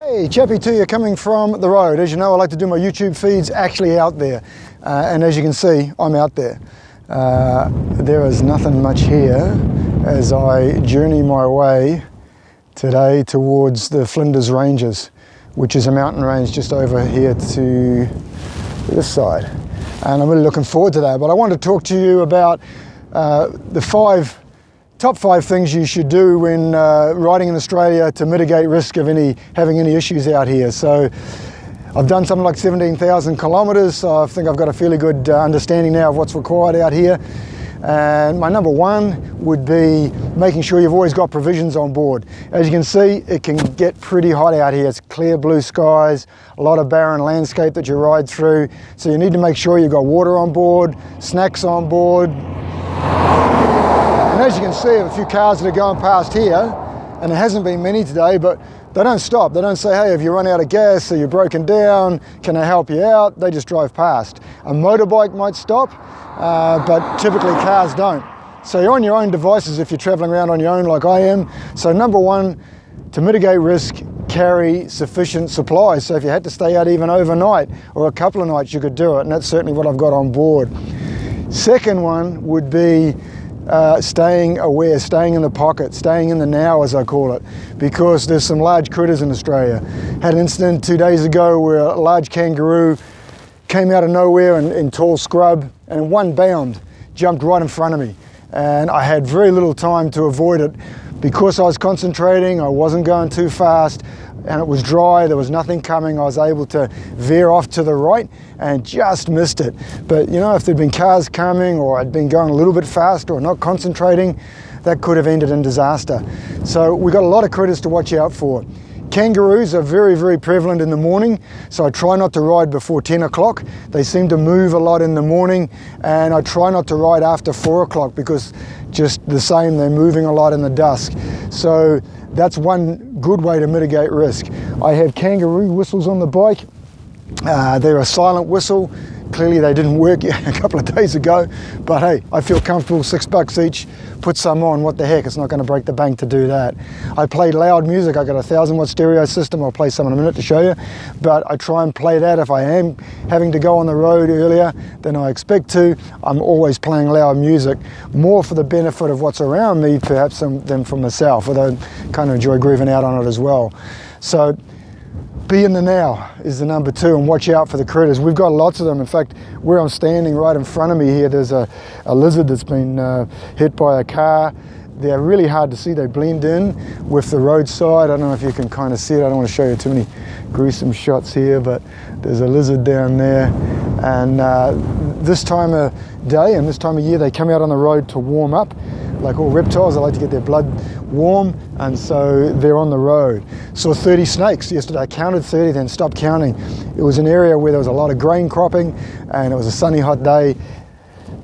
Hey, Chapee to you, coming from the road. As you know, I like to do my YouTube feeds actually out there. And as you can see, I'm out there. There is nothing much here as I journey my way today towards the Flinders Ranges, which is a mountain range just over here to this side. And I'm really looking forward to that. But I want to talk to you about the top five things you should do when riding in Australia to mitigate risk of having any issues out here. So I've done something like 17,000 kilometers, so I think I've got a fairly good understanding now of what's required out here. And my number one would be making sure you've always got provisions on board. As you can see, it can get pretty hot out here. It's clear blue skies, a lot of barren landscape that you ride through. So you need to make sure you've got water on board, snacks on board. And as you can see, a few cars that are going past here, and there hasn't been many today, but they don't stop. They don't say, hey, if you run out of gas or you're broken down, can I help you out? They just drive past. A motorbike might stop, but typically cars don't. So you're on your own devices if you're traveling around on your own like I am. So number one, to mitigate risk, carry sufficient supplies. So if you had to stay out even overnight or a couple of nights, you could do it. And that's certainly what I've got on board. Second one would be staying aware, staying in the pocket, staying in the now, as I call it, because there's some large critters in Australia. Had an incident 2 days ago where a large kangaroo came out of nowhere in tall scrub and in one bound jumped right in front of me. And I had very little time to avoid it because I was concentrating, I wasn't going too fast, and it was dry, there was nothing coming. I was able to veer off to the right and just missed it. But you know, if there'd been cars coming or I'd been going a little bit fast or not concentrating, that could have ended in disaster. So we've got a lot of critters to watch out for. Kangaroos are very, very prevalent in the morning, so I try not to ride before 10 o'clock. They seem to move a lot in the morning, and I try not to ride after 4 o'clock because just the same, they're moving a lot in the dusk. So that's one good way to mitigate risk. I have kangaroo whistles on the bike. They're a silent whistle. Clearly they didn't work a couple of days ago, but hey, I feel comfortable, $6 each, put some on, what the heck, it's not gonna break the bank to do that. I play loud music, I got a 1,000-watt stereo system, I'll play some in a minute to show you, but I try and play that if I am having to go on the road earlier than I expect to. I'm always playing loud music, more for the benefit of what's around me perhaps than for myself, although I kind of enjoy grooving out on it as well. So, be in the now is the number two, and watch out for the critters. We've got lots of them. In fact, where I'm standing right in front of me here, there's a lizard that's been hit by a car. They're really hard to see. They blend in with the roadside. I don't know if you can kind of see it. I don't want to show you too many gruesome shots here, but there's a lizard down there. And this time of day and this time of year, they come out on the road to warm up. Like all reptiles, they like to get their blood warm, and so they're on the road. Saw 30 snakes yesterday. I counted 30, then stopped counting. It was an area where there was a lot of grain cropping, and it was a sunny, hot day.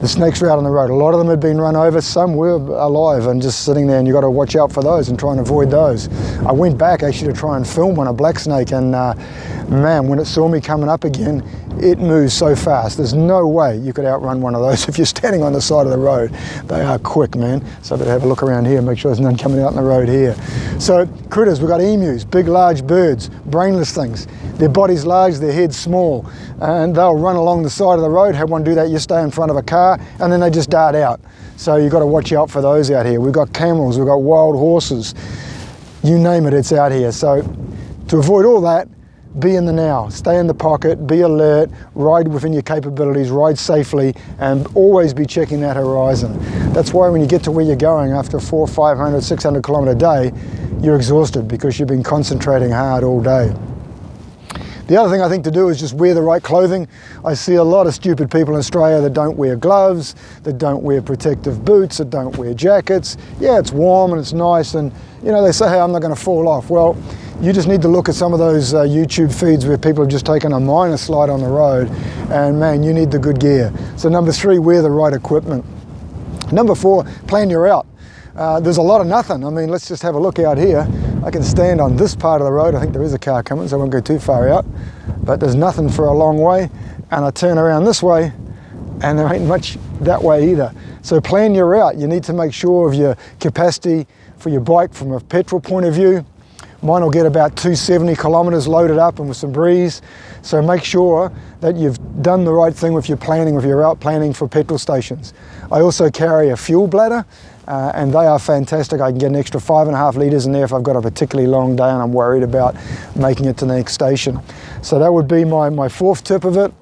The snakes were out on the road. A lot of them had been run over. Some were alive and just sitting there, and you've got to watch out for those and try and avoid those. I went back actually to try and film one, a black snake, and man, when it saw me coming up again, it moves so fast. There's no way you could outrun one of those if you're standing on the side of the road. They are quick, man. So I better have a look around here, make sure there's none coming out on the road here. So critters, we've got emus, big, large birds, brainless things. Their body's large, their head's small, and they'll run along the side of the road. Have one do that, you stay in front of a car, and then they just dart out. So you've got to watch out for those out here. We've got camels, we've got wild horses, you name it, it's out here. So to avoid all that, be in the now, stay in the pocket, be alert, ride within your capabilities, ride safely, and always be checking that horizon. That's why when you get to where you're going after a 400, 500, 600 kilometer day, you're exhausted because you've been concentrating hard all day. The other thing I think to do is just wear the right clothing. I see a lot of stupid people in Australia that don't wear gloves, that don't wear protective boots, that don't wear jackets. Yeah, it's warm and it's nice, and you know, they say, hey, I'm not going to fall off. Well, you just need to look at some of those YouTube feeds where people have just taken a minor slide on the road, and man, you need the good gear. So number three, wear the right equipment. Number four, plan your route. There's a lot of nothing. I mean, let's just have a look out here. I can stand on this part of the road. I think there is a car coming, so I won't go too far out. But there's nothing for a long way. And I turn around this way, and there ain't much that way either. So plan your route. You need to make sure of your capacity for your bike from a petrol point of view, Mine will get about 270 kilometers loaded up and with some breeze. So make sure that you've done the right thing with your planning, if you're out planning for petrol stations. I also carry a fuel bladder, and they are fantastic. I can get an extra 5.5 litres in there if I've got a particularly long day and I'm worried about making it to the next station. So that would be my fourth tip of it.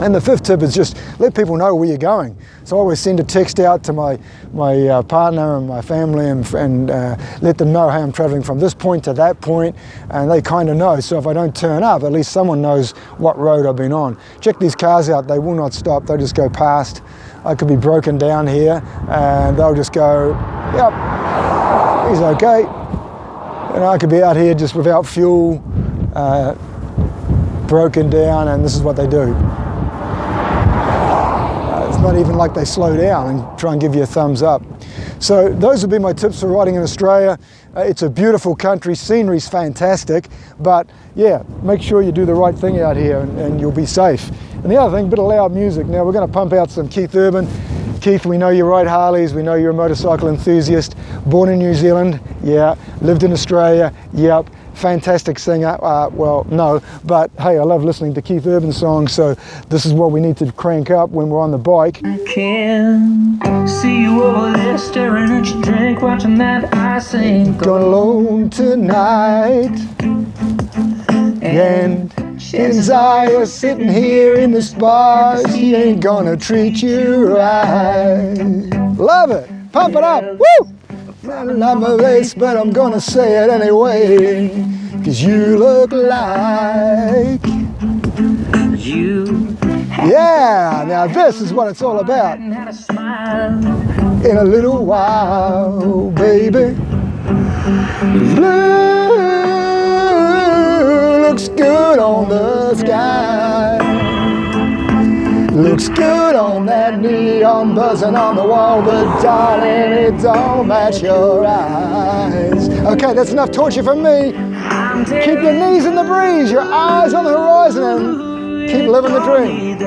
And the fifth tip is just let people know where you're going. So I always send a text out to my partner and my family and let them know, hey, I'm traveling from this point to that point, and they kind of know. So if I don't turn up, at least someone knows what road I've been on. Check these cars out, they will not stop, they'll just go past. I could be broken down here and they'll just go, yep, he's okay. And I could be out here just without fuel, broken down, and this is what they do. It's not even like they slow down and try and give you a thumbs up. So those would be my tips for riding in Australia. It's a beautiful country, scenery's fantastic, but yeah, make sure you do the right thing out here and you'll be safe. And the other thing, a bit of loud music. Now we're going to pump out some Keith Urban. Keith, we know you ride Harleys, we know you're a motorcycle enthusiast, born in New Zealand, yeah, lived in Australia, yep, fantastic singer, well, no, but hey, I love listening to Keith Urban songs, so this is what we need to crank up when we're on the bike. I can see you over there staring at your drink, watching that ice ain't Gone alone tonight, and Shenzai is sitting here in this bar, she ain't gonna treat you right. Love it, pump it up, woo! Not my race, but I'm gonna say it anyway, 'cause you look like you. Yeah, now this is what it's all about. In a little while, baby. Blue looks good on the sky. Looks good on that neon buzzing on the wall, but darling, it don't match your eyes. Okay, that's enough torture from me. Keep your knees in the breeze, your eyes on the horizon, and keep living the dream.